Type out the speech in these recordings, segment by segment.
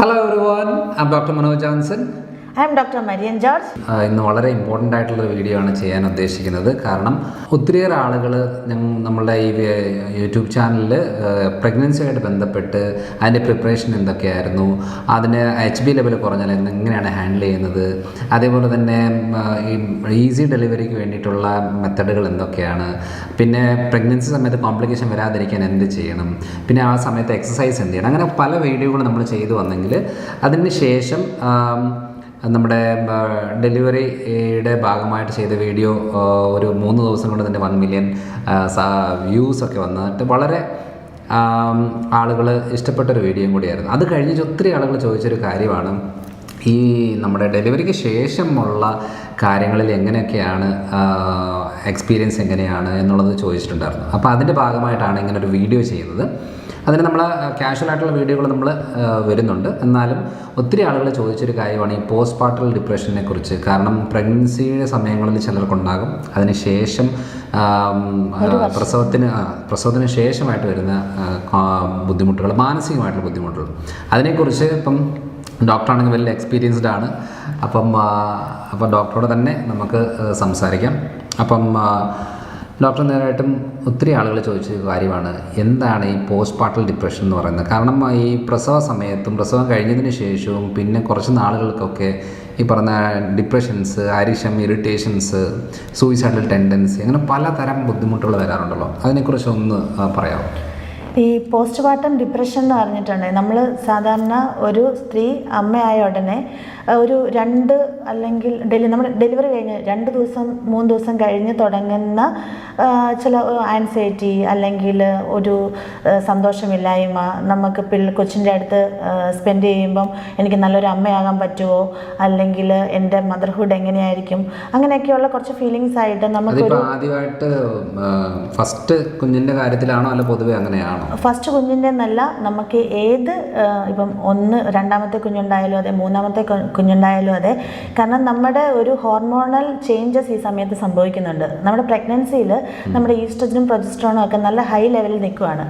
Hello everyone, I'm Dr. Manoj Johnson. I am Dr. Marian George. ഇന്ന് വളരെ important ആയിട്ടുള്ള video ആണ് ചെയ്യാൻ ഉദ്ദേശിക്കുന്നത്. കാരണം ഒത്തിരിയേറെ ആളുകൾ നമ്മളുടെ ഈ യൂട്യൂബ് ചാനലിൽ പ്രഗ്നൻസിയായിട്ട് ബന്ധപ്പെട്ട് അതിൻ്റെ പ്രിപ്പറേഷൻ എന്തൊക്കെയായിരുന്നു, അതിന് HB ലെവൽ കുറഞ്ഞാൽ എങ്ങനെയാണ് ഹാൻഡിൽ ചെയ്യുന്നത്, അതേപോലെ തന്നെ ഈസി ഡെലിവറിക്ക് വേണ്ടിയിട്ടുള്ള മെത്തഡുകൾ എന്തൊക്കെയാണ്, പിന്നെ പ്രഗ്നൻസി സമയത്ത് കോംപ്ലിക്കേഷൻ വരാതിരിക്കാൻ എന്ത് ചെയ്യണം, പിന്നെ ആ സമയത്ത് എക്സസൈസ് എന്ത് ചെയ്യണം, അങ്ങനെ പല വീഡിയോകൾ നമ്മൾ ചെയ്തു വന്നെങ്കിൽ അതിന് ശേഷം നമ്മുടെ ഡെലിവറിയുടെ ഭാഗമായിട്ട് ചെയ്ത വീഡിയോ ഒരു 3 ദിവസം കൊണ്ട് തന്നെ 1 മില്യൺ വ്യൂസൊക്കെ വന്നിട്ട് വളരെ ആളുകൾ ഇഷ്ടപ്പെട്ടൊരു വീഡിയോയും കൂടിയായിരുന്നു. അത് കഴിഞ്ഞ് ഒത്തിരി ആളുകൾ ചോദിച്ചൊരു കാര്യമാണ് ഈ നമ്മുടെ ഡെലിവറിക്ക് ശേഷമുള്ള കാര്യങ്ങളിൽ എങ്ങനെയൊക്കെയാണ് എക്സ്പീരിയൻസ് എങ്ങനെയാണ് എന്നുള്ളത് ചോദിച്ചിട്ടുണ്ടായിരുന്നു. അപ്പോൾ അതിൻ്റെ ഭാഗമായിട്ടാണ് ഇങ്ങനൊരു വീഡിയോ ചെയ്യുന്നത്. അതിന് നമ്മൾ കാഷ്വലായിട്ടുള്ള വീഡിയോകൾ നമ്മൾ വരുന്നുണ്ട്. എന്നാലും ഒത്തിരി ആളുകൾ ചോദിച്ചൊരു കാര്യമാണ് ഈ പോസ്റ്റ് പാർട്ടൽ ഡിപ്രഷനെ കുറിച്ച്. കാരണം പ്രഗ്നൻസിയുടെ സമയങ്ങളിൽ ചിലർക്കുണ്ടാകും, അതിനുശേഷം പ്രസവത്തിന് ശേഷമായിട്ട് വരുന്ന ബുദ്ധിമുട്ടുകൾ, മാനസികമായിട്ടുള്ള ബുദ്ധിമുട്ടുകൾ, അതിനെക്കുറിച്ച് ഇപ്പം ഡോക്ടറാണെങ്കിൽ വലിയ എക്സ്പീരിയൻസ്ഡ് ആണ്. അപ്പം ഡോക്ടറോട് തന്നെ നമുക്ക് സംസാരിക്കാം. അപ്പം ഡോക്ടർ നേരായിട്ടും ഒത്തിരി ആളുകൾ ചോദിച്ച കാര്യമാണ് എന്താണ് ഈ പോസ്റ്റ് പാർട്ടൽ ഡിപ്രഷൻ എന്ന് പറയുന്നത്. കാരണം ഈ പ്രസവ സമയത്തും പ്രസവം കഴിഞ്ഞതിന് ശേഷവും പിന്നെ കുറച്ച് നാളുകൾക്കൊക്കെ ഈ പറഞ്ഞ ഡിപ്രഷൻസ്, അരിഷം, ഇറിറ്റേഷൻസ്, സൂയിസൈഡൽ ടെൻഡൻസി, അങ്ങനെ പലതരം ബുദ്ധിമുട്ടുകൾ വരാറുണ്ടല്ലോ. അതിനെക്കുറിച്ച് ഒന്ന് പറയാമോ? ഈ പോസ്റ്റ് പാർട്ടം ഡിപ്രഷൻ എന്ന് പറഞ്ഞിട്ടുണ്ടെങ്കിൽ നമ്മൾ സാധാരണ ഒരു സ്ത്രീ അമ്മയായ ഉടനെ ഒരു 2 അല്ലെങ്കിൽ നമ്മൾ ഡെലിവറി കഴിഞ്ഞ് 2 ദിവസം 3 ദിവസം കഴിഞ്ഞ് തുടങ്ങുന്ന ചില ആൻസൈറ്റി അല്ലെങ്കിൽ ഒരു സന്തോഷമില്ലായ്മ, നമുക്ക് കൊച്ചിൻ്റെ അടുത്ത് സ്പെൻഡ് ചെയ്യുമ്പം എനിക്ക് നല്ലൊരു അമ്മയാകാൻ പറ്റുമോ, അല്ലെങ്കിൽ എൻ്റെ മദർഹുഡ് എങ്ങനെയായിരിക്കും, അങ്ങനെയൊക്കെയുള്ള കുറച്ച് ഫീലിങ്സ് ആയിട്ട് നമുക്ക് ആദ്യമായിട്ട് ഫസ്റ്റ് കുഞ്ഞിൻ്റെ കാര്യത്തിലാണോ അല്ല പൊതുവെ അങ്ങനെയാണോ? ഫസ്റ്റ് കുഞ്ഞിൻ്റെ എന്നല്ല, നമുക്ക് ഏത് ഇപ്പം രണ്ടാമത്തെ കുഞ്ഞുണ്ടായാലും അതെ, മൂന്നാമത്തെ കുഞ്ഞുണ്ടായാലും അതെ. കാരണം നമ്മുടെ ഒരു ഹോർമോണൽ ചേഞ്ചസ് ഈ സമയത്ത് സംഭവിക്കുന്നുണ്ട്. നമ്മുടെ പ്രഗ്നൻസിയിൽ നമ്മുടെ ഈസ്ട്രജനും പ്രൊജസ്ട്രോണും ഒക്കെ നല്ല ഹൈ ലെവലിൽ നിൽക്കുകയാണ്.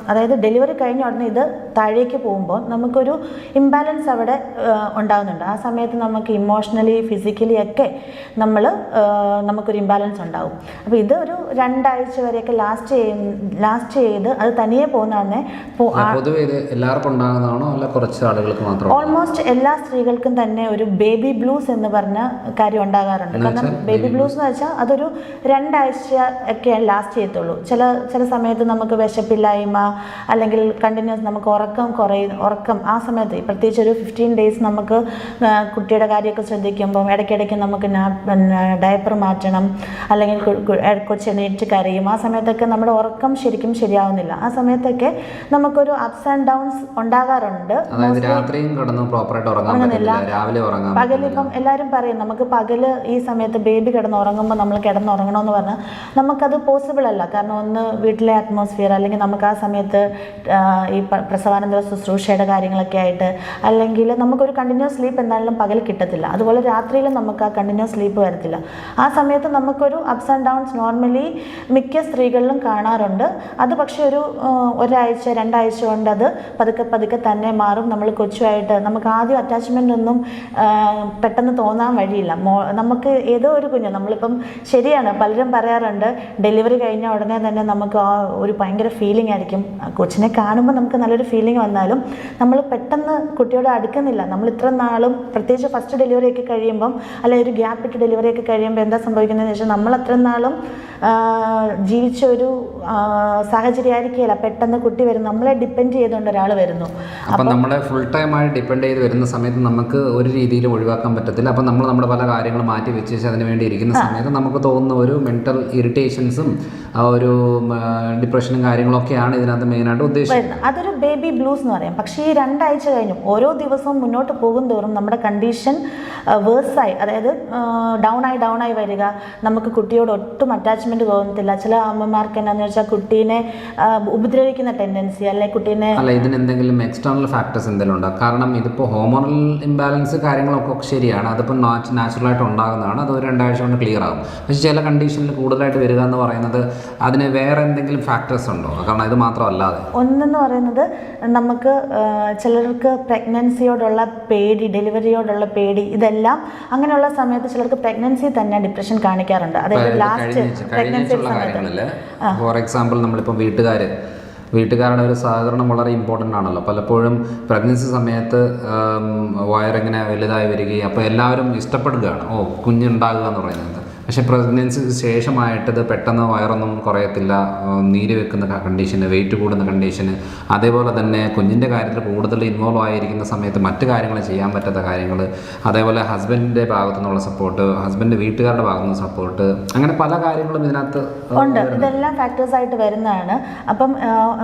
അതായത് ഡെലിവറി കഴിഞ്ഞ ഉടനെ ഇത് താഴേക്ക് പോകുമ്പോൾ നമുക്കൊരു ഇംബാലൻസ് അവിടെ ഉണ്ടാകുന്നുണ്ട്. ആ സമയത്ത് നമുക്ക് ഇമോഷണലി ഫിസിക്കലി ഒക്കെ നമുക്കൊരു ഇംബാലൻസ് ഉണ്ടാകും. അപ്പോൾ ഇത് ഒരു 2 ആഴ്ച വരെയൊക്കെ ലാസ്റ്റ് ചെയ്ത് അത് തനിയെ പോകുന്നതാണ്. എല്ലാവർക്കും ഉണ്ടാകുന്നതാണോ അല്ല കുറച്ച് ആളുകൾക്ക് മാത്രം? ഓൾമോസ്റ്റ് എല്ലാ സ്ത്രീകൾക്കും തന്നെ ഒരു ബേബി ബ്ലൂസ് എന്ന് പറഞ്ഞ കാര്യം ഉണ്ടാകാറുണ്ട്. കാരണം ബേബി ബ്ലൂസ് എന്ന് വെച്ചാൽ അതൊരു 2 ആഴ്ച ഒക്കെ ലാസ്റ്റ് ചെയ്യത്തുള്ളൂ. ചില സമയത്ത് നമുക്ക് വിശപ്പില്ലായ്മ അല്ലെങ്കിൽ കണ്ടിന്യൂസ് നമുക്ക് ഉറക്കം ആ സമയത്ത് പ്രത്യേകിച്ച് ഒരു 15 ഡേയ്സ് നമുക്ക് കുട്ടിയുടെ കാര്യമൊക്കെ ശ്രദ്ധിക്കുമ്പം ഇടയ്ക്കിടയ്ക്ക് നമുക്ക് ഡയപ്പർ മാറ്റണം, അല്ലെങ്കിൽ കൊച്ചെണീറ്റ് കരയും. ആ സമയത്തൊക്കെ നമ്മുടെ ഉറക്കം ശരിക്കും ശരിയാവുന്നില്ല. ആ സമയത്തൊക്കെ നമുക്കൊരു അപ്സ് ആൻഡ് ഡൗൺസ് ഉണ്ടാകാറുണ്ട്. പകലിപ്പം എല്ലാവരും പറയും നമുക്ക് പകല് ഈ സമയത്ത് ബേബി കിടന്നുറങ്ങുമ്പോൾ നമ്മൾ കിടന്നുറങ്ങണമെന്ന് പറഞ്ഞാൽ നമുക്കത് പോസിബിൾ അല്ല. കാരണം ഒന്ന് വീട്ടിലെ അറ്റ്മോസ്ഫിയർ, അല്ലെങ്കിൽ നമുക്ക് ആ സമയത്ത് ഈ പ്രസവാനന്തര ശുശ്രൂഷയുടെ കാര്യങ്ങളൊക്കെ ആയിട്ട്, അല്ലെങ്കിൽ നമുക്കൊരു കണ്ടിന്യൂസ് സ്ലീപ്പ് എന്തായാലും പകൽ കിട്ടത്തില്ല. അതുപോലെ രാത്രിയിലും നമുക്ക് ആ കണ്ടിന്യൂസ് സ്ലീപ്പ് വരത്തില്ല. ആ സമയത്ത് നമുക്കൊരു അപ്സ് ആൻഡ് ഡൗൺസ് നോർമലി മിക്ക സ്ത്രീകളിലും കാണാറുണ്ട്. അത് പക്ഷേ ഒരു 1 ആഴ്ച 2 ആഴ്ച കൊണ്ട് അത് പതുക്കെ തന്നെ മാറും. നമ്മൾ കൊച്ചുമായിട്ട് നമുക്ക് ആദ്യം അറ്റാച്ച്മെൻ്റ് ഒന്നും പെട്ടെന്ന് തോന്നാൻ വഴിയില്ല. നമുക്ക് ഏതോ ഒരു കുഞ്ഞ് നമ്മളിപ്പം ശരിയാണ്, പലരും പറയാറുണ്ട് ഡെലിവറി കഴിഞ്ഞ ഉടനെ തന്നെ നമുക്ക് ആ ഒരു ഭയങ്കര ഫീലിംഗ് ആയിരിക്കും. കൊച്ചിനെ കാണുമ്പോൾ നമുക്ക് നല്ലൊരു ഫീലിംഗ് വന്നാലും നമ്മൾ പെട്ടെന്ന് കുട്ടിയോട് അടുക്കുന്നില്ല. നമ്മൾ ഇത്ര നാളും പ്രത്യേകിച്ച് ഫസ്റ്റ് ഡെലിവറി ഒക്കെ കഴിയുമ്പം അല്ലെങ്കിൽ ഒരു ഗ്യാപ്പ് ഇട്ട് ഡെലിവറി ഒക്കെ കഴിയുമ്പോൾ എന്താ സംഭവിക്കുന്നതെന്ന് വെച്ചാൽ നമ്മൾ അത്ര നാളും ജീവിച്ച ഒരു സാഹചര്യമായിരിക്കില്ല. പെട്ടെന്ന് കുട്ടി വരുന്നു, നമ്മളെ ഡിപ്പെൻഡ് ചെയ്തുകൊണ്ട് ഒരാൾ വരുന്നു. അപ്പം നമ്മളെ ഫുൾ ടൈം ആയി ഡിപ്പെൻഡ് ചെയ്ത് വരുന്ന സമയത്ത് നമുക്ക് ഒരു രീതിയിലും ഒഴിവാക്കാൻ പറ്റത്തില്ല. അപ്പം നമ്മൾ നമ്മുടെ പല കാര്യങ്ങൾ മാറ്റി വെച്ച് അതിന് വേണ്ടി ഇരിക്കുന്ന സമയത്ത് നമുക്ക് തോന്നുന്ന ഒരു മെൻ്റൽ ഇറിറ്റേഷൻസും ആ ഒരു ഡിപ്രഷനും കാര്യങ്ങളൊക്കെയാണ് ഇതിനകത്ത് മെയിനായിട്ട് ഉദ്ദേശിക്കുന്നത്. അതൊരു ബേബി ബ്ലൂസ് എന്ന് പറയാം. പക്ഷേ ഈ 2 ആഴ്ച കഴിഞ്ഞു ഓരോ ദിവസവും മുന്നോട്ട് പോകും തോറും നമ്മുടെ കണ്ടീഷൻ വേഴ്സായി, അതായത് ഡൗൺ ആയി വരിക. നമുക്ക് കുട്ടിയോട് ഒട്ടും അറ്റാച്ച്മെൻറ്റ് തോന്നത്തില്ല. ചില അമ്മമാർക്ക് എന്നാന്ന് വെച്ചാൽ കുട്ടീനെ ഉപദ്രവിക്കുന്ന ടെൻഡൻസി, അല്ലെങ്കിൽ കുട്ടീനെ ഇതിനെന്തെങ്കിലും എക്സ്റ്റേണൽ ഫാക്ടേഴ്സ് എന്തെങ്കിലും ഉണ്ടാകും. കാരണം ഇതിപ്പോൾ ഹോർമോണൽ ഇംബാലൻസ് കാര്യങ്ങളൊക്കെ ശരിയാണ്, അതിപ്പോൾ നാച്ചുറലായിട്ട് ഉണ്ടാകുന്നതാണ്. അത് 2 ആഴ്ച കൊണ്ട് ക്ലിയർ ആകും. പക്ഷേ ചില കണ്ടീഷനിൽ കൂടുതലായിട്ട് വരിക എന്ന് പറയുന്നത് അതിന് വേറെ എന്തെങ്കിലും ഫാക്ടേഴ്സ് ഉണ്ടോ? കാരണം ഇത് മാത്രമല്ലാതെ ഒന്നെന്ന് പറയുന്നത് നമുക്ക് ചിലർക്ക് പ്രഗ്നൻസിയോടുള്ള പേടി, ഡെലിവറിയോടുള്ള പേടി, ഇതെല്ലാം അങ്ങനെയുള്ള സമയത്ത് ചിലർക്ക് പ്രഗ്നൻസി തന്നെ ഡിപ്രഷൻ കാണിക്കാറുണ്ട്. അതായത് ലാസ്റ്റ് പ്രഗ്നൻസി കാര്യങ്ങളിൽ ഫോർ എക്സാമ്പിൾ നമ്മളിപ്പോൾ വീട്ടുകാരുടെ ഒരു സഹകരണം വളരെ ഇമ്പോർട്ടൻ്റ് ആണല്ലോ. പലപ്പോഴും പ്രഗ്നൻസി സമയത്ത് വയറിങ്ങനെ വലുതായി വരികയും അപ്പോൾ എല്ലാവരും ഇഷ്ടപ്പെടുകയാണ് കുഞ്ഞുണ്ടാകുക എന്ന് പറയുന്നത്. പക്ഷേ പ്രഗ്നൻസിക്ക് ശേഷമായിട്ടത് പെട്ടെന്ന് വയറൊന്നും കുറയത്തില്ല, നീര് വെക്കുന്ന കണ്ടീഷന്, വെയിറ്റ് കൂടുന്ന കണ്ടീഷന്, അതേപോലെ തന്നെ കുഞ്ഞിൻ്റെ കാര്യത്തിൽ കൂടുതൽ ഇൻവോൾവ് ആയിരിക്കുന്ന സമയത്ത് മറ്റു കാര്യങ്ങൾ ചെയ്യാൻ പറ്റാത്ത കാര്യങ്ങൾ, അതേപോലെ ഹസ്ബൻഡിൻ്റെ ഭാഗത്തു നിന്നുള്ള സപ്പോർട്ട്, ഹസ്ബൻഡ് വീട്ടുകാരുടെ ഭാഗത്തു നിന്ന് സപ്പോർട്ട്, അങ്ങനെ പല കാര്യങ്ങളും ഇതിനകത്ത് ഉണ്ട്. ഇതെല്ലാം ഫാക്ടേഴ്സ് ആയിട്ട് വരുന്നതാണ്.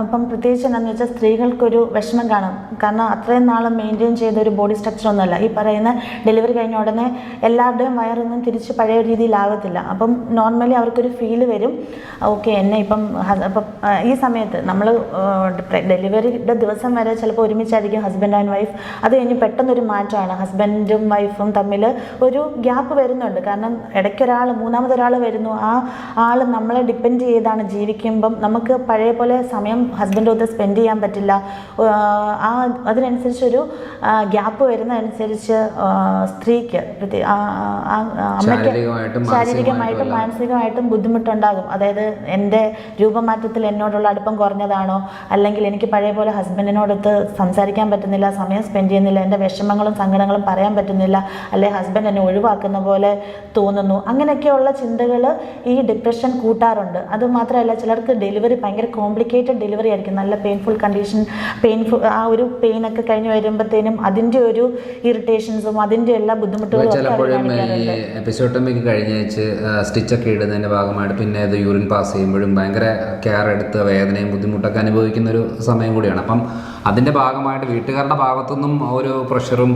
അപ്പം പ്രത്യേകിച്ച് എന്താണെന്ന് വെച്ചാൽ സ്ത്രീകൾക്കൊരു വിഷമം കാണും. കാരണം അത്രയും നാളും മെയിൻറ്റെയിൻ ചെയ്ത ഒരു ബോഡി സ്ട്രക്ചർ ഒന്നുമല്ല. ഈ പറയുന്ന ഡെലിവറി കഴിഞ്ഞ ഉടനെ എല്ലാവരുടെയും വയറൊന്നും തിരിച്ച് പഴയ രീതിയിലാകും. അപ്പം നോർമലി അവർക്കൊരു ഫീല് വരും, ഓക്കെ എന്നെ ഇപ്പം ഈ സമയത്ത് നമ്മൾ ഡെലിവറിയുടെ ദിവസം വരെ ചിലപ്പോൾ ഒരുമിച്ചായിരിക്കും ഹസ്ബൻഡ് ആൻഡ് വൈഫ്. അത് കഴിഞ്ഞ് പെട്ടെന്നൊരു മാറ്റമാണ്, ഹസ്ബൻഡും വൈഫും തമ്മിൽ ഒരു ഗ്യാപ്പ് വരുന്നുണ്ട്. കാരണം ഇടയ്ക്കൊരാൾ, മൂന്നാമതൊരാൾ വരുന്നു, ആ ആൾ നമ്മളെ ഡിപ്പെൻഡ് ചെയ്താണ് ജീവിക്കുമ്പം നമുക്ക് പഴയ പോലെ സമയം ഹസ്ബൻഡൊത്ത് സ്പെൻഡ് ചെയ്യാൻ പറ്റില്ല. അതിനനുസരിച്ചൊരു ഗ്യാപ്പ് വരുന്നതനുസരിച്ച് സ്ത്രീക്ക് അമ്മയ്ക്ക് ശാരീരികമായിട്ടും മാനസികമായിട്ടും ബുദ്ധിമുട്ടുണ്ടാകും. അതായത് എൻ്റെ രൂപമാറ്റത്തിൽ എന്നോടുള്ള അടുപ്പം കുറഞ്ഞതാണോ, അല്ലെങ്കിൽ എനിക്ക് പഴയ പോലെ ഹസ്ബൻഡിനോടൊത്ത് സംസാരിക്കാൻ പറ്റുന്നില്ല, സമയം സ്പെൻഡ് ചെയ്യുന്നില്ല, എൻ്റെ വിഷമങ്ങളും സങ്കടങ്ങളും പറയാൻ പറ്റുന്നില്ല, അല്ലെങ്കിൽ ഹസ്ബൻഡ് എന്നെ ഒഴിവാക്കുന്ന പോലെ തോന്നുന്നു. അങ്ങനെയൊക്കെയുള്ള ചിന്തകൾ ഈ ഡിപ്രഷൻ കൂട്ടാറുണ്ട്. അതുമാത്രമല്ല ചിലർക്ക് ഡെലിവറി ഭയങ്കര കോംപ്ലിക്കേറ്റഡ് ഡെലിവറി ആയിരിക്കും, നല്ല പെയിൻഫുൾ കണ്ടീഷൻ, ആ ഒരു പെയിനൊക്കെ കഴിഞ്ഞ് വരുമ്പോഴത്തേനും അതിൻ്റെ ഒരു ഇറിറ്റേഷൻസും അതിൻ്റെ എല്ലാ ബുദ്ധിമുട്ടുകളും സ്റ്റിച്ചൊക്കെ ഇടുന്നതിൻ്റെ ഭാഗമായിട്ട് പിന്നെ അത് യൂറിൻ പാസ് ചെയ്യുമ്പോഴും ഭയങ്കര കെയർ എടുത്ത് വേദനയും ബുദ്ധിമുട്ടൊക്കെ അനുഭവിക്കുന്ന ഒരു സമയം കൂടിയാണ്. അപ്പം അതിൻ്റെ ഭാഗമായിട്ട് വീട്ടുകാരുടെ ഭാഗത്തുനിന്നും ഒരു പ്രഷറും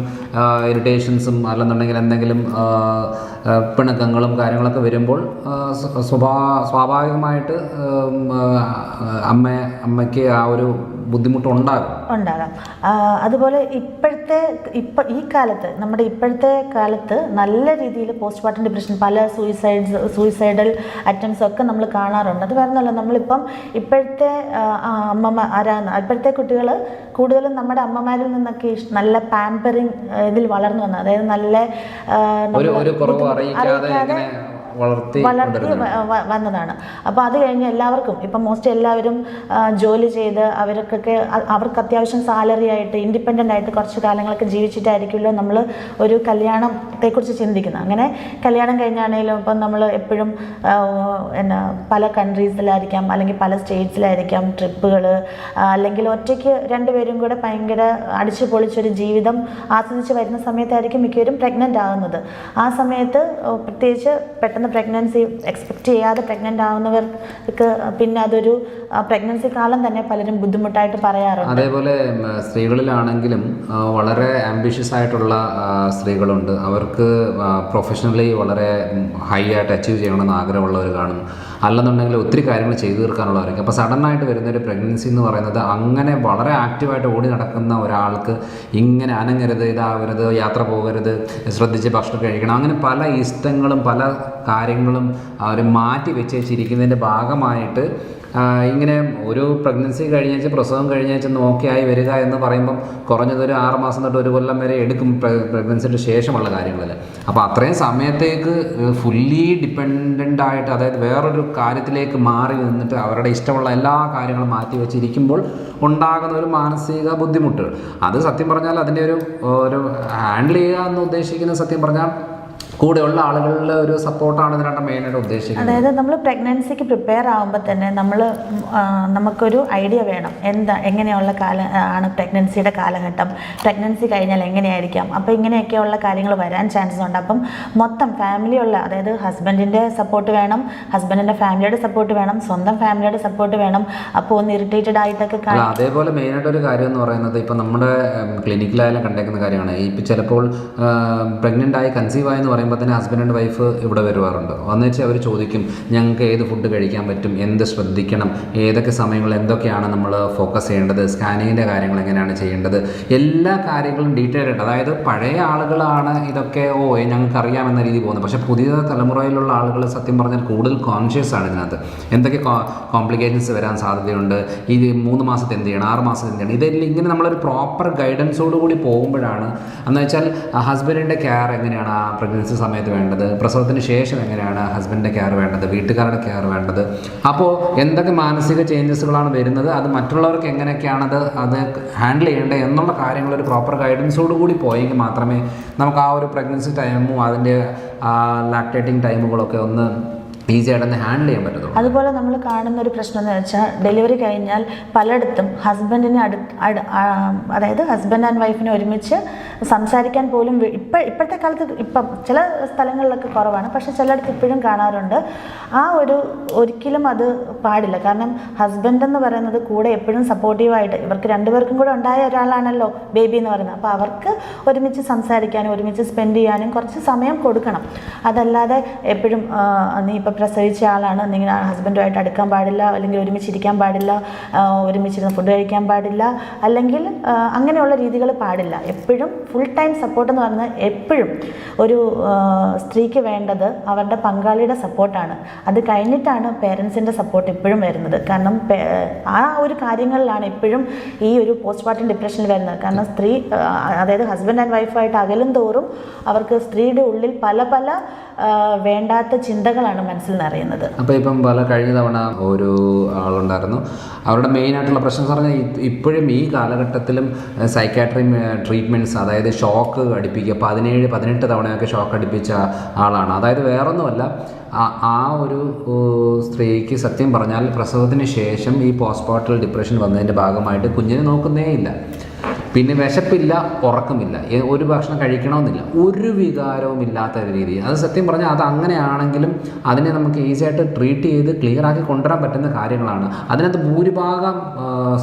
ഇറിറ്റേഷൻസും അല്ലെന്നുണ്ടെങ്കിൽ എന്തെങ്കിലും പിണക്കങ്ങളും കാര്യങ്ങളൊക്കെ വരുമ്പോൾ സ്വാഭാവികമായിട്ട് അമ്മയ്ക്ക് ആ ഒരു ബുദ്ധിമുട്ടുണ്ടാകാം. അതുപോലെ ഈ കാലത്ത്, നമ്മുടെ ഇപ്പോഴത്തെ കാലത്ത് നല്ല രീതിയിൽ പോസ്റ്റ്മോർട്ടം ഡിപ്രഷൻ, പല സൂയിസൈഡൽ അറ്റംപ്റ്റ്സ് ഒക്കെ നമ്മൾ കാണാറുണ്ട്. അത് വേറൊന്നുമല്ല, നമ്മളിപ്പം ഇപ്പോഴത്തെ ഇപ്പോഴത്തെ കുട്ടികൾ കൂടുതലും നമ്മുടെ അമ്മമാരിൽ നിന്നൊക്കെ നല്ല പാമ്പറിങ് ഇതിൽ വളർന്നു വന്നത്, അതായത് നല്ല അറിയിക്കാതെ വളർത്തി വന്നതാണ്. അപ്പോൾ അത് കഴിഞ്ഞ് എല്ലാവർക്കും ഇപ്പം മോസ്റ്റ് എല്ലാവരും ജോലി ചെയ്ത് അവർക്ക് അത്യാവശ്യം സാലറി ആയിട്ട് ഇൻഡിപെൻഡൻ്റ് ആയിട്ട് കുറച്ച് കാലങ്ങളൊക്കെ ജീവിച്ചിട്ടായിരിക്കുമല്ലോ നമ്മൾ ഒരു കല്യാണത്തെക്കുറിച്ച് ചിന്തിക്കുന്നത്. അങ്ങനെ കല്യാണം കഴിഞ്ഞാണെങ്കിലും ഇപ്പം നമ്മൾ എപ്പോഴും പല കൺട്രീസിലായിരിക്കാം, അല്ലെങ്കിൽ പല സ്റ്റേറ്റ്സിലായിരിക്കാം ട്രിപ്പുകൾ, അല്ലെങ്കിൽ ഒറ്റയ്ക്ക് രണ്ടുപേരും കൂടെ ഭയങ്കര അടിച്ചു പൊളിച്ചൊരു ജീവിതം ആസ്വദിച്ച് വരുന്ന സമയത്തായിരിക്കും മിക്കവരും പ്രഗ്നൻ്റ് ആകുന്നത്. ആ സമയത്ത് പ്രത്യേകിച്ച് പെട്ടെന്ന് പ്രഗ്നൻസി എക്സ്പെക്റ്റ് ചെയ്യാതെ പ്രഗ്നൻ്റ് ആവുന്നവർക്ക് പിന്നെ അതൊരു പ്രഗ്നൻസി കാലം തന്നെ പലരും ബുദ്ധിമുട്ടായിട്ട് പറയാറുണ്ട്. അതേപോലെ സ്ത്രീകളിലാണെങ്കിലും വളരെ ആംബിഷ്യസ് ആയിട്ടുള്ള സ്ത്രീകളുണ്ട്. അവർക്ക് പ്രൊഫഷണലി വളരെ ഹൈ ആയിട്ട് അച്ചീവ് ചെയ്യണമെന്ന് ആഗ്രഹമുള്ളവർ കാണും, അല്ലെന്നുണ്ടെങ്കിൽ ഒത്തിരി കാര്യങ്ങൾ ചെയ്തു തീർക്കാനുള്ളവർക്ക്. അപ്പോൾ സഡനായിട്ട് വരുന്നൊരു പ്രഗ്നൻസി എന്ന് പറയുന്നത് അങ്ങനെ വളരെ ആക്റ്റീവായിട്ട് ഓടി നടക്കുന്ന ഒരാൾക്ക് ഇങ്ങനെ അനങ്ങരുത്, ഇതാവരുത്, യാത്ര പോകരുത്, ശ്രദ്ധിച്ച് ഭക്ഷണം കഴിക്കണം, അങ്ങനെ പല ഇഷ്ടങ്ങളും പല കാര്യങ്ങളും അവർ മാറ്റി വെച്ചിരിക്കുന്നതിൻ്റെ ഭാഗമായിട്ട് ഇങ്ങനെ ഒരു പ്രഗ്നൻസി കഴിഞ്ഞാൽ പ്രസവം കഴിഞ്ഞാൽ നോക്കിയായി വരിക എന്ന് പറയുമ്പം കുറഞ്ഞതൊരു 6 മാസം തൊട്ട് 1 കൊല്ലം വരെ എടുക്കും പ്രഗ്നൻസിയുടെ ശേഷമുള്ള കാര്യങ്ങളിൽ. അപ്പോൾ അത്രയും സമയത്തേക്ക് ഫുള്ളി ഡിപ്പെൻഡൻ്റ് ആയിട്ട്, അതായത് വേറൊരു കാര്യത്തിലേക്ക് മാറി നിന്നിട്ട് അവരുടെ ഇഷ്ടമുള്ള എല്ലാ കാര്യങ്ങളും മാറ്റി വെച്ചിരിക്കുമ്പോൾ ഉണ്ടാകുന്ന ഒരു മാനസിക ബുദ്ധിമുട്ട്, അത് സത്യം പറഞ്ഞാൽ അതിൻ്റെ ഒരു ഹാൻഡിൽ ചെയ്യുക എന്ന് ഉദ്ദേശിക്കുന്നത് സത്യം പറഞ്ഞാൽ കൂടെയുള്ള ആളുകളുടെ ഒരു സപ്പോർട്ടാണ് ഇതിനായിട്ട് മെയിനായിട്ട് ഉദ്ദേശിക്കുന്നത്. അതായത് നമ്മൾ പ്രഗ്നൻസിക്ക് പ്രിപ്പയർ ആകുമ്പോൾ തന്നെ നമുക്കൊരു ഐഡിയ വേണം, എങ്ങനെയുള്ള ആണ് പ്രഗ്നൻസിയുടെ കാലഘട്ടം, പ്രഗ്നൻസി കഴിഞ്ഞാൽ എങ്ങനെയായിരിക്കാം, അപ്പോൾ ഇങ്ങനെയൊക്കെയുള്ള കാര്യങ്ങൾ വരാൻ ചാൻസസ് ഉണ്ട്. അപ്പം മൊത്തം ഫാമിലിയുള്ള, അതായത് ഹസ്ബൻഡിൻ്റെ സപ്പോർട്ട് വേണം, ഹസ്ബൻഡിൻ്റെ ഫാമിലിയുടെ സപ്പോർട്ട് വേണം, സ്വന്തം ഫാമിലിയുടെ സപ്പോർട്ട് വേണം. അപ്പോൾ ഒന്ന് ഇറിറ്റേറ്റഡ് ആയിട്ടൊക്കെ അതേപോലെ മെയിനായിട്ടൊരു കാര്യം എന്ന് പറയുന്നത് ഇപ്പം നമ്മുടെ ക്ലിനിക്കിലായാലും കണ്ടേക്കുന്ന കാര്യമാണ്. ഇപ്പം ചിലപ്പോൾ പ്രഗ്നൻ്റ് ആയി കൺസീവ് ആയെന്ന് പറയുമ്പോൾ പറയുമ്പോഴത്തേന് ഹസ്ബൻഡ് ആൻഡ് വൈഫ് ഇവിടെ വരുവാറുണ്ട്. വന്നുവെച്ചാൽ അവർ ചോദിക്കും ഞങ്ങൾക്ക് ഏത് ഫുഡ് കഴിക്കാൻ പറ്റും, എന്ത് ശ്രദ്ധിക്കണം, ഏതൊക്കെ സമയങ്ങളിൽ എന്തൊക്കെയാണ് നമ്മൾ ഫോക്കസ് ചെയ്യേണ്ടത്, സ്കാനിങ്ങിൻ്റെ കാര്യങ്ങൾ എങ്ങനെയാണ് ചെയ്യേണ്ടത്, എല്ലാ കാര്യങ്ങളും ഡീറ്റെയിൽ ആയിട്ട്. അതായത് പഴയ ആളുകളാണ് ഇതൊക്കെ ഞങ്ങൾക്ക് അറിയാമെന്ന രീതി പോകുന്നത്. പക്ഷേ പുതിയ തലമുറയിലുള്ള ആളുകൾ സത്യം പറഞ്ഞാൽ കൂടുതൽ കോൺഷ്യസ് ആണ് ഇതിനകത്ത്. എന്തൊക്കെ കോംപ്ലിക്കേഷൻസ് വരാൻ സാധ്യതയുണ്ട്, ഇത് 3 മാസത്തെ എന്ത് ചെയ്യണം, 6 മാസത്തെ എന്ത് ചെയ്യണം, ഇതെല്ലാം ഇങ്ങനെ നമ്മളൊരു പ്രോപ്പർ ഗൈഡൻസോടുകൂടി പോകുമ്പോഴാണ്. എന്ന് വെച്ചാൽ ഹസ്ബൻഡിൻ്റെ കെയർ എങ്ങനെയാണ് ആ പ്രഗ്നൻസി സമയത്ത് വേണ്ടത്, പ്രസവത്തിന് ശേഷം എങ്ങനെയാണ് ഹസ്ബൻഡിൻ്റെ കെയർ വേണ്ടത്, വീട്ടുകാരുടെ കെയർ വേണ്ടത്, അപ്പോൾ എന്തൊക്കെ മാനസിക ചേഞ്ചസുകളാണ് വരുന്നത്, അത് മറ്റുള്ളവർക്ക് എങ്ങനെയൊക്കെയാണത് അത് ഹാൻഡിൽ ചെയ്യേണ്ടത് എന്നുള്ള കാര്യങ്ങൾ ഒരു പ്രോപ്പർ ഗൈഡൻസോട് കൂടി പോയെങ്കിൽ മാത്രമേ നമുക്ക് ആ ഒരു പ്രഗ്നൻസി ടൈമും അതിൻ്റെ ലാക്ടേറ്റിംഗ് ടൈമുകളൊക്കെ ഒന്ന് ഈസി ആയിട്ടൊന്ന് ഹാൻഡിൽ ചെയ്യാൻ പറ്റത്തുള്ളൂ. അതുപോലെ നമ്മൾ കാണുന്ന ഒരു പ്രശ്നം എന്ന് വെച്ചാൽ ഡെലിവറി കഴിഞ്ഞാൽ പലയിടത്തും ഹസ്ബൻഡിനെ അതായത് ഹസ്ബൻഡ് ആൻഡ് വൈഫിനെ ഒരുമിച്ച് സംസാരിക്കാൻ പോലും ഇപ്പോഴത്തെ കാലത്ത് ഇപ്പം ചില സ്ഥലങ്ങളിലൊക്കെ കുറവാണ്, പക്ഷേ ചിലയിടത്ത് ഇപ്പോഴും കാണാറുണ്ട്. ഒരിക്കലും അത് പാടില്ല. കാരണം ഹസ്ബൻഡ് എന്ന് പറയുന്നത് കൂടെ എപ്പോഴും സപ്പോർട്ടീവായിട്ട്, ഇവർക്ക് രണ്ടുപേർക്കും കൂടെ ഉണ്ടായ ഒരാളാണല്ലോ ബേബി എന്ന് പറയുന്നത്. അപ്പോൾ അവർക്ക് ഒരുമിച്ച് സംസാരിക്കാനും ഒരുമിച്ച് സ്പെൻഡ് ചെയ്യാനും കുറച്ച് സമയം കൊടുക്കണം. അതല്ലാതെ എപ്പോഴും നീ ഇപ്പം പ്രസവിച്ച ആളാണ്, നിങ്ങൾ ഹസ്ബൻഡുമായിട്ട് അടുക്കാൻ പാടില്ല, അല്ലെങ്കിൽ ഒരുമിച്ചിരിക്കാൻ പാടില്ല, ഒരുമിച്ചിരുന്ന് ഫുഡ് കഴിക്കാൻ പാടില്ല, അല്ലെങ്കിൽ അങ്ങനെയുള്ള രീതികൾ പാടില്ല. എപ്പോഴും ഫുൾ ടൈം സപ്പോർട്ട് എന്ന് പറയുന്നത് എപ്പോഴും ഒരു സ്ത്രീക്ക് വേണ്ടത് അവരുടെ പങ്കാളിയുടെ സപ്പോർട്ടാണ്. അത് കഴിഞ്ഞിട്ടാണ് പേരൻസിൻ്റെ സപ്പോർട്ട് എപ്പോഴും വരുന്നത്. കാരണം ആ ഒരു കാര്യങ്ങളിലാണ് എപ്പോഴും ഈ ഒരു പോസ്റ്റ്മോർട്ടം ഡിപ്രഷനിൽ വരുന്നത്. കാരണം സ്ത്രീ അതായത് ഹസ്ബൻഡ് ആൻഡ് വൈഫായിട്ട് അകലും തോറും അവർക്ക് സ്ത്രീയുടെ ഉള്ളിൽ പല പല വേണ്ടാത്ത ചിന്തകളാണ് മനസ്സിൽ നിറയുന്നത്. അപ്പോൾ ഇപ്പം കഴിഞ്ഞ തവണ ഒരു ആളുണ്ടായിരുന്നു, അവരുടെ മെയിനായിട്ടുള്ള പ്രശ്നം എന്ന് പറഞ്ഞാൽ ഇപ്പോഴും ഈ കാലഘട്ടത്തിലും സൈക്കാട്രി ട്രീറ്റ്മെൻറ്റ്സ്, അതായത് ഷോക്ക് അടിപ്പിക്കുക, 17-18 തവണയൊക്കെ ഷോക്ക് അടിപ്പിച്ച ആളാണ്. അതായത് വേറൊന്നുമല്ല, ആ ഒരു സ്ത്രീക്ക് സത്യം പറഞ്ഞാൽ പ്രസവത്തിന് ശേഷം ഈ പോസ്റ്റ്മോർട്ടൽ ഡിപ്രഷൻ വന്നതിൻ്റെ ഭാഗമായിട്ട് കുഞ്ഞിനെ നോക്കുന്നേ ഇല്ല, പിന്നെ വിശപ്പില്ല, ഉറക്കമില്ല, ഒരു ഭക്ഷണം കഴിക്കണമെന്നില്ല, ഒരു വികാരവും ഇല്ലാത്ത ഒരു രീതി. അത് സത്യം പറഞ്ഞാൽ അത് അങ്ങനെയാണെങ്കിലും അതിനെ നമുക്ക് ഈസി ആയിട്ട് ട്രീറ്റ് ചെയ്ത് ക്ലിയർ ആക്കി കൊണ്ടുവരാൻ പറ്റുന്ന കാര്യങ്ങളാണ്. അതിനകത്ത് ഭൂരിഭാഗം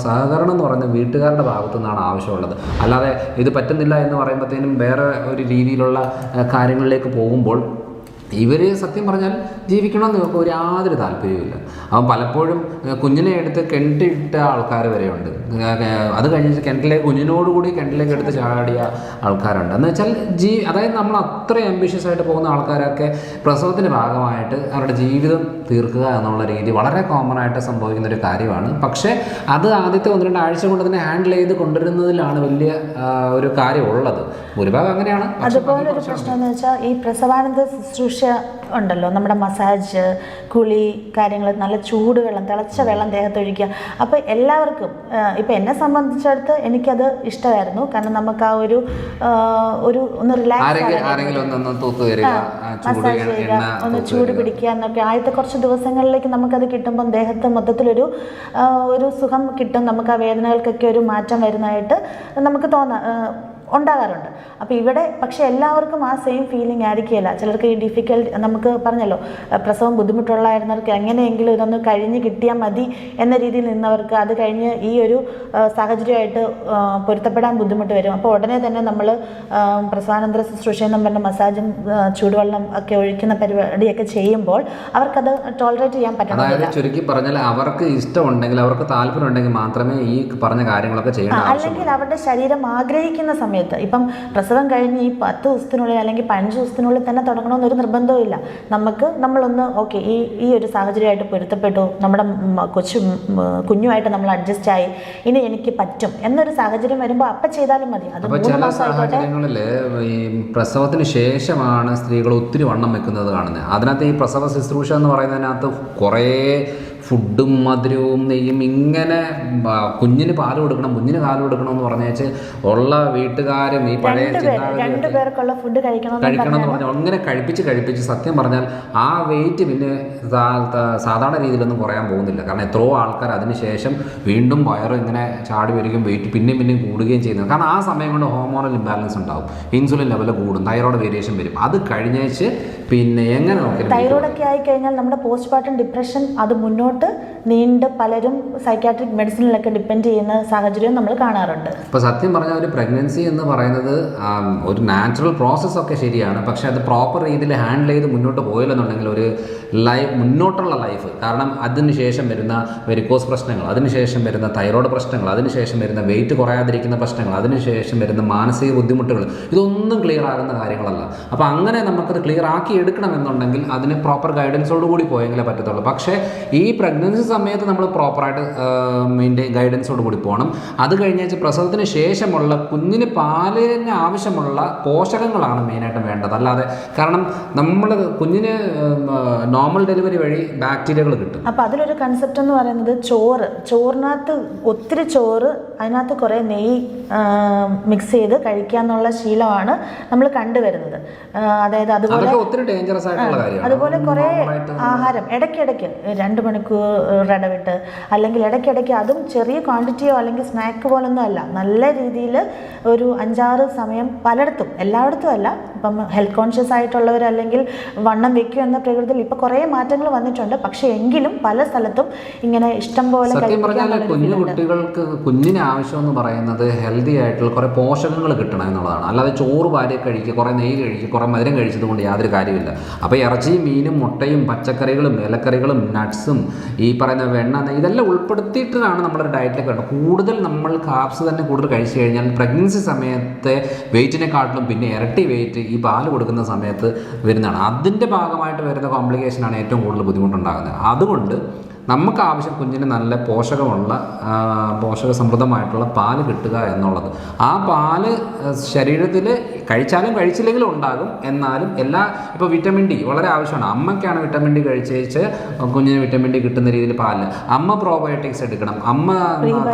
സഹകരണം എന്ന് പറയുന്നത് വീട്ടുകാരുടെ ഭാഗത്തു നിന്നാണ് ആവശ്യമുള്ളത്. അല്ലാതെ ഇത് പറ്റുന്നില്ല എന്ന് പറയുമ്പോഴത്തേനും വേറെ ഒരു രീതിയിലുള്ള കാര്യങ്ങളിലേക്ക് പോകുമ്പോൾ ഇവർ സത്യം പറഞ്ഞാൽ ജീവിക്കണമെന്ന് നോക്കുക യാതൊരു താല്പര്യമില്ല. അവൻ പലപ്പോഴും കുഞ്ഞിനെ എടുത്ത് കിണറ്റിട്ട ആൾക്കാർ വരെയുണ്ട്. അത് കഴിഞ്ഞിട്ട് കുഞ്ഞിനോടുകൂടി കിണറ്റിലേക്ക് എടുത്ത് ചാടിയ ആൾക്കാരുണ്ട്. എന്ന് വെച്ചാൽ അതായത് നമ്മൾ അത്രയും ആംബിഷ്യസ് ആയിട്ട് പോകുന്ന ആൾക്കാരൊക്കെ പ്രസവത്തിൻ്റെ ഭാഗമായിട്ട് അവരുടെ ജീവിതം തീർക്കുക എന്നുള്ള രീതി വളരെ കോമൺ ആയിട്ട് സംഭവിക്കുന്ന ഒരു കാര്യമാണ്. പക്ഷേ അത് ആദ്യത്തെ 1-2 ആഴ്ച കൊണ്ട് തന്നെ ഹാൻഡിൽ ചെയ്ത് കൊണ്ടുവരുന്നതിലാണ് വലിയ ഒരു കാര്യം ഉള്ളത്. ഭൂരിഭാഗം അങ്ങനെയാണ്. അതുപോലെ ഒരു പ്രശ്നം എന്ന് വെച്ചാൽ ഈ പ്രസവാനന്ത ശുശ്രൂഷ ഉണ്ടല്ലോ, നമ്മുടെ മസാജ്, കുളി കാര്യങ്ങൾ, നല്ല ചൂടുവെള്ളം, തിളച്ച വെള്ളം ദേഹത്തൊഴിക്കുക. അപ്പോൾ എല്ലാവർക്കും, ഇപ്പം എന്നെ സംബന്ധിച്ചിടത്ത് എനിക്കത് ഇഷ്ടമായിരുന്നു. കാരണം നമുക്ക് ആ ഒരു ഒന്ന് റിലാക്സ് മസാജ് ചെയ്യുക, ഒന്ന് ചൂട് പിടിക്കുക എന്നൊക്കെ ആദ്യത്തെ കുറച്ച് ദിവസങ്ങളിലേക്ക് നമുക്കത് കിട്ടുമ്പം ദേഹത്ത് മൊത്തത്തിലൊരു സുഖം കിട്ടും. നമുക്ക് ആ വേദനകൾക്കൊക്കെ ഒരു മാറ്റം വരുന്നതായിട്ട് നമുക്ക് ഉണ്ടാകാറുണ്ട്. അപ്പോൾ ഇവിടെ പക്ഷേ എല്ലാവർക്കും ആ സെയിം ഫീലിംഗ് ആയിരിക്കില്ല. ചിലർക്ക് ഈ നമുക്ക് പറഞ്ഞല്ലോ, പ്രസവം ബുദ്ധിമുട്ടുള്ളായിരുന്നവർക്ക് എങ്ങനെയെങ്കിലും ഇതൊന്ന് കഴിഞ്ഞ് കിട്ടിയാൽ മതി എന്ന രീതിയിൽ നിന്നവർക്ക് അത് കഴിഞ്ഞ് ഈ ഒരു സാഹചര്യമായിട്ട് പൊരുത്തപ്പെടാൻ ബുദ്ധിമുട്ട് വരും. അപ്പോൾ ഉടനെ തന്നെ നമ്മൾ പ്രസവാനന്തര ശുശ്രൂഷ എന്നും പറഞ്ഞ മസാജും ചൂടുവെള്ളം ഒക്കെ ഒഴിക്കുന്ന പരിപാടിയൊക്കെ ചെയ്യുമ്പോൾ അവർക്കത് ടോളറേറ്റ് ചെയ്യാൻ പറ്റണം. അതായത് ചുരുക്കി പറഞ്ഞാൽ അവർക്ക് ഇഷ്ടമുണ്ടെങ്കിൽ, അവർക്ക് താല്പര്യം ഉണ്ടെങ്കിൽ മാത്രമേ ഈ പറഞ്ഞ കാര്യങ്ങളൊക്കെ ചെയ്യണം. അല്ലെങ്കിൽ അവരുടെ ശരീരം ആഗ്രഹിക്കുന്ന സമയത്ത്, ഇപ്പം പ്രസവം കഴിഞ്ഞ് ഈ 10 ദിവസത്തിനുള്ളിൽ അല്ലെങ്കിൽ 15 ദിവസത്തിനുള്ളിൽ തന്നെ തുടങ്ങണമെന്നൊരു നിർബന്ധവും ഇല്ല. നമ്മളൊന്ന് ഓക്കെ ഈ ഒരു സാഹചര്യമായിട്ട് പൊരുത്തപ്പെട്ടു, നമ്മുടെ കുഞ്ഞുമായിട്ട് നമ്മൾ അഡ്ജസ്റ്റ് ആയി, ഇനി എനിക്ക് പറ്റും എന്നൊരു സാഹചര്യം വരുമ്പോൾ അപ്പം ചെയ്താലും മതി. അത് ചില സാഹചര്യങ്ങളിൽ ഈ പ്രസവത്തിന് ശേഷമാണ് സ്ത്രീകൾ ഒത്തിരി വണ്ണം വെക്കുന്നത് കാണുന്നത്. അതിനകത്ത് ഈ പ്രസവ ശുശ്രൂഷ എന്ന് പറയുന്നതിനകത്ത് കുറേ ഫുഡും മധുരവും നെയ്യും ഇങ്ങനെ കുഞ്ഞിന് പാല് കൊടുക്കണം, കുഞ്ഞിന് പാല് കൊടുക്കണം എന്ന് പറഞ്ഞേച്ച് ഉള്ള വീട്ടുകാരും ഈ പഴയ രണ്ടുപേർക്കുള്ള ഫുഡ് കഴിക്കണം എന്ന് പറഞ്ഞാൽ അങ്ങനെ കഴിപ്പിച്ച് സത്യം പറഞ്ഞാൽ ആ വെയിറ്റ് പിന്നെ സാധാരണ രീതിയിലൊന്നും കുറയാൻ പോകുന്നില്ല. കാരണം എത്രയോ ആൾക്കാർ അതിനുശേഷം വീണ്ടും വയറ് ഇങ്ങനെ ചാടി വരികയും വെയിറ്റ് പിന്നെയും കൂടുകയും ചെയ്യുന്നത്. കാരണം ആ സമയം കൊണ്ട് ഹോർമോണൽ ഇംബാലൻസ് ഉണ്ടാവും, ഇൻസുലിൻ ലെവൽ കൂടും, തൈറോയ്ഡ് വേരിയേഷൻ വരും. അത് കഴിഞ്ഞേച്ച് പിന്നെ എങ്ങനെ നോക്കിയാലും തൈറോയ്ഡൊക്കെ ആയിക്കഴിഞ്ഞാൽ നമ്മുടെ പോസ്റ്റ്മോർട്ടം ഡിപ്രഷൻ അത് മുന്നോട്ട് അങ്ങോട്ട് നീണ്ട് പലരും സൈക്കാട്രിക് മെഡിസിനിലൊക്കെ ഡിപ്പെൻഡ് ചെയ്യുന്ന സാഹചര്യം നമ്മൾ കാണാറുണ്ട്. ഇപ്പോൾ സത്യം പറഞ്ഞാൽ ഒരു പ്രഗ്നൻസി എന്ന് പറയുന്നത് ഒരു നാച്ചുറൽ പ്രോസസ്സൊക്കെ ശരിയാണ്. പക്ഷേ അത് പ്രോപ്പർ രീതിയിൽ ഹാൻഡിൽ ചെയ്ത് മുന്നോട്ട് പോയില്ലെന്നുണ്ടെങ്കിൽ ഒരു മുന്നോട്ടുള്ള ലൈഫ്, കാരണം അതിനുശേഷം വരുന്ന വെരിക്കോസ് പ്രശ്നങ്ങൾ, അതിനുശേഷം വരുന്ന തൈറോയ്ഡ് പ്രശ്നങ്ങൾ, അതിനുശേഷം വരുന്ന വെയിറ്റ് കുറയാതിരിക്കുന്ന പ്രശ്നങ്ങൾ, അതിനുശേഷം വരുന്ന മാനസിക ബുദ്ധിമുട്ടുകൾ, ഇതൊന്നും ക്ലിയർ ആകുന്ന കാര്യങ്ങളല്ല. അപ്പോൾ അങ്ങനെ നമുക്കത് ക്ലിയർ ആക്കി എടുക്കണമെന്നുണ്ടെങ്കിൽ അതിന് പ്രോപ്പർ ഗൈഡൻസോട് കൂടി പോയെങ്കിലേ പറ്റത്തുള്ളൂ. പക്ഷേ ഈ പ്രഗ്നൻസി സമയത്ത് നമ്മൾ പ്രോപ്പറായിട്ട് ഗൈഡൻസോട് കൂടി പോകണം. അത് കഴിഞ്ഞാൽ പ്രസവത്തിന് ശേഷമുള്ള കുഞ്ഞിന് പാലിന് ആവശ്യമുള്ള പോഷകങ്ങളാണ് മെയിനായിട്ടും വേണ്ടത്. അല്ലാതെ കാരണം നമ്മൾ കുഞ്ഞിന് നോർമൽ ഡെലിവറി വഴി ബാക്ടീരിയകൾ കിട്ടും. അപ്പോൾ അതിലൊരു കൺസെപ്റ്റ് എന്ന് പറയുന്നത് ചോറിനകത്ത് ഒത്തിരി ചോറ്, അതിനകത്ത് കുറേ നെയ്യ് മിക്സ് ചെയ്ത് കഴിക്കുക എന്നുള്ള ശീലമാണ് നമ്മൾ കണ്ടുവരുന്നത്. അതായത് അതുപോലെ കുറേ ആഹാരം ഇടയ്ക്കിടയ്ക്ക് 2 മണിക്കൂർ ഇടവിട്ട്, അല്ലെങ്കിൽ ഇടയ്ക്കിടയ്ക്ക് അതും ചെറിയ ക്വാണ്ടിറ്റിയോ അല്ലെങ്കിൽ സ്നാക്ക് പോലൊന്നും അല്ല, നല്ല രീതിയിൽ ഒരു 5-6 സമയം പലയിടത്തും, എല്ലായിടത്തും അല്ല. ഇപ്പം ഹെൽത്ത് കോൺഷ്യസ് ആയിട്ടുള്ളവർ അല്ലെങ്കിൽ വണ്ണം വെക്കുക എന്ന പ്രകൃതിയിൽ ഇപ്പോൾ കുറേ മാറ്റങ്ങൾ വന്നിട്ടുണ്ട്. പക്ഷേ എങ്കിലും പല സ്ഥലത്തും ഇങ്ങനെ ഇഷ്ടം പോലെ കുഞ്ഞുകുട്ടികൾക്ക് കുഞ്ഞിന് ആവശ്യം എന്ന് പറയുന്നത് ഹെൽത്തി ആയിട്ടുള്ള കുറേ പോഷകങ്ങൾ കിട്ടണം എന്നുള്ളതാണ്. അല്ലാതെ ചോറ് വാരി കഴിക്കുക, കുറേ നെയ്യ് കഴിക്കുക, കുറേ മധുരം കഴിച്ചത് കൊണ്ട് യാതൊരു കാര്യമില്ല. അപ്പോൾ ഇറച്ചിയും മീനും മുട്ടയും പച്ചക്കറികളും ഇലക്കറികളും നട്ട്സും ഈ പറയുന്ന വെണ്ണ, ഇതെല്ലാം ഉൾപ്പെടുത്തിയിട്ടാണ് നമ്മളൊരു ഡയറ്റിലേക്ക് വേണ്ടത്. കൂടുതൽ നമ്മൾ കാർബ്സ് തന്നെ കൂടുതൽ കഴിച്ചു കഴിഞ്ഞാൽ പ്രഗ്നൻസി സമയത്തെ വെയിറ്റിനെക്കാട്ടിലും പിന്നെ ഇരട്ടി വെയിറ്റ് ഈ പാല് കൊടുക്കുന്ന സമയത്ത് വരുന്നതാണ്. അതിൻ്റെ ഭാഗമായിട്ട് വരുന്ന കോംപ്ലിക്കേഷനാണ് ഏറ്റവും കൂടുതൽ ബുദ്ധിമുട്ടുണ്ടാകുന്നത്. അതുകൊണ്ട് നമുക്ക് ആവശ്യം കുഞ്ഞിന് നല്ല പോഷക സമൃദ്ധമായിട്ടുള്ള പാല് കിട്ടുക എന്നുള്ളത്. ആ പാല് ശരീരത്തിൽ കഴിച്ചാലും കഴിച്ചില്ലെങ്കിലും ഉണ്ടാകും. എന്നാലും ഇപ്പോൾ വിറ്റമിൻ ഡി വളരെ ആവശ്യമാണ്. അമ്മയ്ക്കാണ് വിറ്റമിൻ ഡി കഴിച്ച് കുഞ്ഞിന് വിറ്റമിൻ ഡി കിട്ടുന്ന രീതിയിൽ പാല്, അമ്മ പ്രോബയോട്ടിക്സ് എടുക്കണം, അമ്മ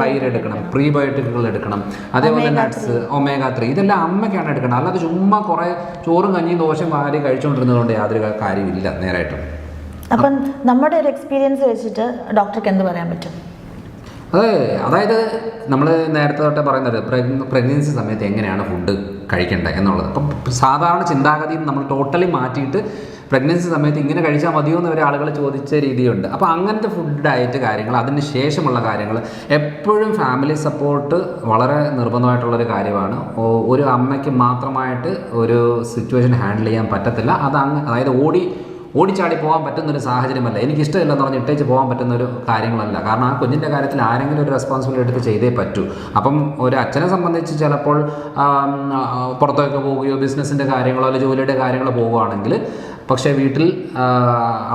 തൈര് എടുക്കണം, പ്രീബയോട്ടിക്കുകൾ എടുക്കണം, അതേപോലെ നട്ട്സ്, ഒമേഗ 3, ഇതെല്ലാം അമ്മയ്ക്കാണ് എടുക്കണം. അല്ലാതെ ചുമ്മാ കുറേ ചോറും കഞ്ഞിയും ദോശയും വാരി കഴിച്ചുകൊണ്ടിരുന്നതുകൊണ്ട് യാതൊരു കാര്യമില്ല നേരായിട്ടും. അപ്പം നമ്മുടെ ഒരു എക്സ്പീരിയൻസ് വെച്ചിട്ട് ഡോക്ടർക്ക് എന്ത് പറയാൻ പറ്റും? അതായത് നമ്മൾ നേരത്തെ തൊട്ടേ പറയുന്നത് പ്രഗ്നൻസി സമയത്ത് എങ്ങനെയാണ് ഫുഡ് കഴിക്കേണ്ടത് എന്നുള്ളത്. അപ്പം സാധാരണ ചിന്താഗതി നമ്മൾ ടോട്ടലി മാറ്റിയിട്ട് പ്രഗ്നൻസി സമയത്ത് ഇങ്ങനെ കഴിച്ചാൽ മതിയോ എന്ന് വരെ ആളുകൾ ചോദിച്ച രീതിയുണ്ട്. അപ്പോൾ അങ്ങനത്തെ ഫുഡ് ഡയറ്റ് കാര്യങ്ങൾ, അതിന് ശേഷമുള്ള കാര്യങ്ങൾ എപ്പോഴും ഫാമിലി സപ്പോർട്ട് വളരെ നിർബന്ധമായിട്ടുള്ളൊരു കാര്യമാണ്. ഒരു അമ്മയ്ക്ക് മാത്രമായിട്ട് ഒരു സിറ്റുവേഷൻ ഹാൻഡിൽ ചെയ്യാൻ പറ്റത്തില്ല. അതായത് ഓടിച്ചാടി പോകാൻ പറ്റുന്നൊരു സാഹചര്യമല്ല. എനിക്കിഷ്ടമില്ലെന്ന് പറഞ്ഞ് ഇട്ടേച്ച് പോകാൻ പറ്റുന്നൊരു കാര്യങ്ങളല്ല. കാരണം ആ കുഞ്ഞിൻ്റെ കാര്യത്തിൽ ആരെങ്കിലും ഒരു റെസ്പോൺസിബിലിറ്റി എടുത്ത് ചെയ്തേ പറ്റൂ. അപ്പം ഒരു അച്ഛനെ സംബന്ധിച്ച് ചിലപ്പോൾ പുറത്തേക്ക് പോവുകയോ ബിസിനസ്സിൻ്റെ കാര്യങ്ങളോ അല്ലെങ്കിൽ ജോലിയുടെ കാര്യങ്ങളോ പോവുകയാണെങ്കിൽ, പക്ഷേ വീട്ടിൽ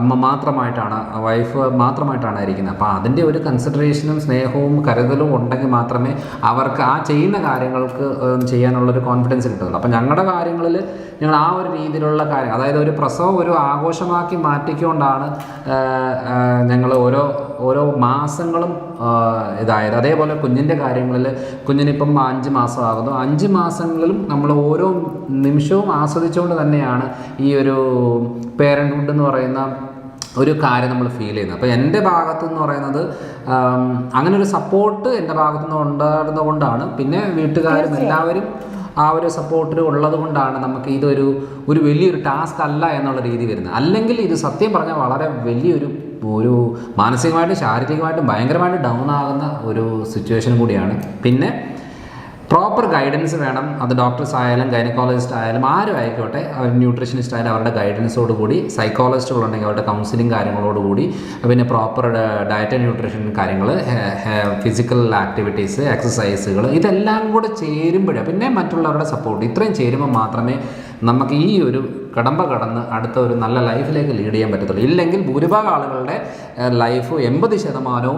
അമ്മ മാത്രമായിട്ടാണ്, വൈഫ് മാത്രമായിട്ടാണ് ഇരിക്കുന്നത്. അപ്പോൾ അതിൻ്റെ ഒരു കൺസിഡറേഷനും സ്നേഹവും കരുതലും ഉണ്ടെങ്കിൽ മാത്രമേ അവർക്ക് ആ ചെയ്യുന്ന കാര്യങ്ങൾക്ക് ചെയ്യാനുള്ളൊരു കോൺഫിഡൻസ് കിട്ടുള്ളൂ. അപ്പം ഞങ്ങളുടെ കാര്യങ്ങളിൽ ഞങ്ങൾ ആ ഒരു രീതിയിലുള്ള കാര്യം, അതായത് ഒരു പ്രസവം ഒരു ആഘോഷമാക്കി മാറ്റിക്കൊണ്ടാണ് ഞങ്ങൾ ഓരോ മാസങ്ങളും ഇതായത്. അതേപോലെ കുഞ്ഞിൻ്റെ കാര്യങ്ങളിൽ കുഞ്ഞിനിപ്പം 5 മാസമാകുന്നു, 5 മാസങ്ങളിലും നമ്മൾ ഓരോ നിമിഷവും ആസ്വദിച്ചുകൊണ്ട് തന്നെയാണ് ഈ ഒരു പേരൻറ്ഹുഡ് എന്ന് പറയുന്ന ഒരു കാര്യം നമ്മൾ ഫീൽ ചെയ്യുന്നത്. അപ്പോൾ എൻ്റെ ഭാഗത്തുനിന്ന് പറയുന്നത് അങ്ങനെ ഒരു സപ്പോർട്ട് എൻ്റെ ഭാഗത്തുനിന്ന് ഉണ്ടായിരുന്നത് കൊണ്ടാണ്. പിന്നെ വീട്ടുകാരും എല്ലാവരും ആ ഒരു സപ്പോർട്ട് ഉള്ളത് കൊണ്ടാണ് നമുക്ക് ഇതൊരു വലിയൊരു ടാസ്ക് അല്ല എന്നുള്ള രീതി വരുന്നത്. അല്ലെങ്കിൽ ഇത് സത്യം പറഞ്ഞാൽ വളരെ വലിയൊരു മാനസികമായിട്ടും ശാരീരികമായിട്ടും ഭയങ്കരമായിട്ട് ഡൗൺ ആകുന്ന ഒരു സിറ്റുവേഷൻ കൂടിയാണ്. പിന്നെ പ്രോപ്പർ ഗൈഡൻസ് വേണം. അത് ഡോക്ടേഴ്സ് ആയാലും ഗൈനക്കോളജിസ്റ്റ് ആയാലും ആരും ആയിക്കോട്ടെ, അവർ ന്യൂട്രീഷനിസ്റ്റ് ആയാലും അവരുടെ ഗൈഡൻസോടുകൂടി, സൈക്കോളജിസ്റ്റുകളുണ്ടെങ്കിൽ അവരുടെ കൗൺസിലിംഗ് കാര്യങ്ങളോടുകൂടി, പിന്നെ പ്രോപ്പർ ഡയറ്റ് ആൻഡ് ന്യൂട്രീഷൻ കാര്യങ്ങൾ, ഫിസിക്കൽ ആക്ടിവിറ്റീസ്, എക്സസൈസുകൾ, ഇതെല്ലാം കൂടെ ചേരുമ്പോഴേ, പിന്നെ മറ്റുള്ളവരുടെ സപ്പോർട്ട്, ഇത്രയും ചേരുമ്പോൾ മാത്രമേ നമുക്ക് ഈ ഒരു കടമ്പ കടന്ന് അടുത്ത ഒരു നല്ല ലൈഫിലേക്ക് ലീഡ് ചെയ്യാൻ പറ്റത്തുള്ളൂ. ഇല്ലെങ്കിൽ ഭൂരിഭാഗം ആളുകളുടെ ലൈഫ് 80%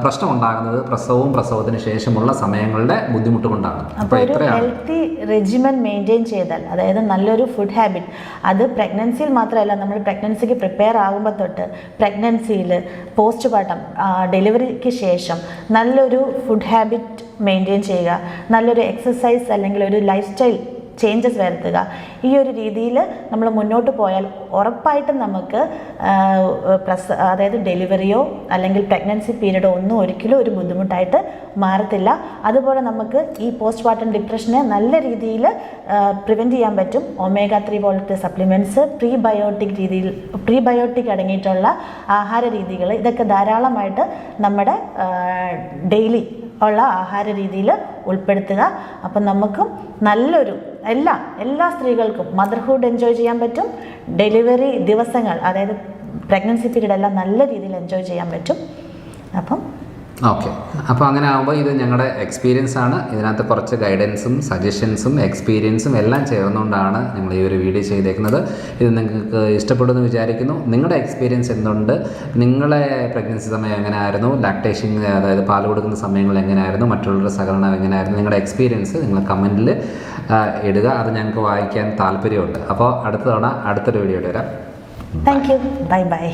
പ്രശ്നം ഉണ്ടാകുന്നത് പ്രസവത്തിന് ശേഷമുള്ള സമയങ്ങളുടെ ബുദ്ധിമുട്ട് കൊണ്ടാണ്. അപ്പോൾ ഒരു ഹെൽത്തി റെജിമെൻ മെയിൻറ്റെയിൻ ചെയ്താൽ, അതായത് നല്ലൊരു ഫുഡ് ഹാബിറ്റ്, അത് പ്രഗ്നൻസിയിൽ മാത്രമല്ല, നമ്മൾ പ്രഗ്നൻസിക്ക് പ്രിപ്പയർ ആകുമ്പോൾ തൊട്ട് പ്രഗ്നൻസിയിൽ, പോസ്റ്റ് പാർട്ടം, ഡെലിവറിക്ക് ശേഷം നല്ലൊരു ഫുഡ് ഹാബിറ്റ് മെയിൻറ്റെയിൻ ചെയ്യുക, നല്ലൊരു എക്സസൈസ് അല്ലെങ്കിൽ ഒരു ലൈഫ് സ്റ്റൈൽ ചേഞ്ചസ് വരുത്തുക. ഈ ഒരു രീതിയിൽ നമ്മൾ മുന്നോട്ട് പോയാൽ ഉറപ്പായിട്ടും നമുക്ക് അതായത് ഡെലിവറിയോ അല്ലെങ്കിൽ പ്രഗ്നൻസി പീരീഡോ ഒന്നും ഒരിക്കലും ഒരു ബുദ്ധിമുട്ടായിട്ട് മാറത്തില്ല. അതുപോലെ നമുക്ക് ഈ പോസ്റ്റ്മോർട്ടം ഡിപ്രഷനെ നല്ല രീതിയിൽ പ്രിവെൻറ്റ് ചെയ്യാൻ പറ്റും. omega-3 പോലത്തെ സപ്ലിമെൻറ്റ്സ്, പ്രീബയോട്ടിക് അടങ്ങിയിട്ടുള്ള ആഹാര രീതികൾ, ഇതൊക്കെ ധാരാളമായിട്ട് നമ്മുടെ ഡെയിലി ഉള്ള ആഹാര രീതിയിൽ ഉൾപ്പെടുത്തുക. അപ്പം നമുക്കും നല്ലൊരു എല്ലാ സ്ത്രീകൾക്കും മദർഹുഡ് എൻജോയ് ചെയ്യാൻ പറ്റും. ഡെലിവറി ദിവസങ്ങൾ, അതായത് പ്രഗ്നൻസി പീരീഡ് എല്ലാം നല്ല രീതിയിൽ എൻജോയ് ചെയ്യാൻ പറ്റും. അപ്പം ഓക്കെ, അപ്പോൾ അങ്ങനെ ആകുമ്പോൾ ഇത് ഞങ്ങളുടെ എക്സ്പീരിയൻസ് ആണ്. ഇതിനകത്ത് കുറച്ച് ഗൈഡൻസും സജഷൻസും എക്സ്പീരിയൻസും എല്ലാം ചേർന്നുകൊണ്ടാണ് ഞങ്ങൾ ഈ ഒരു വീഡിയോ ചെയ്തേക്കുന്നത്. ഇത് നിങ്ങൾക്ക് ഇഷ്ടപ്പെടുമെന്ന് വിചാരിക്കുന്നു. നിങ്ങളുടെ എക്സ്പീരിയൻസ് എന്തുണ്ട്, നിങ്ങളെ പ്രഗ്നൻസി സമയം എങ്ങനെയായിരുന്നു, ലാക്ടേഷൻ അതായത് പാൽ കൊടുക്കുന്ന സമയങ്ങൾ എങ്ങനെയായിരുന്നു, മറ്റുള്ളവരുടെ സഹകരണം എങ്ങനെയായിരുന്നു, നിങ്ങളുടെ എക്സ്പീരിയൻസ് നിങ്ങൾ കമൻറ്റിൽ ഇടുക. അത് ഞങ്ങൾക്ക് വായിക്കാൻ താല്പര്യമുണ്ട്. അപ്പോൾ അടുത്ത തവണ അടുത്തൊരു വീഡിയോയിൽ വരാം. Thank you. Bye bye.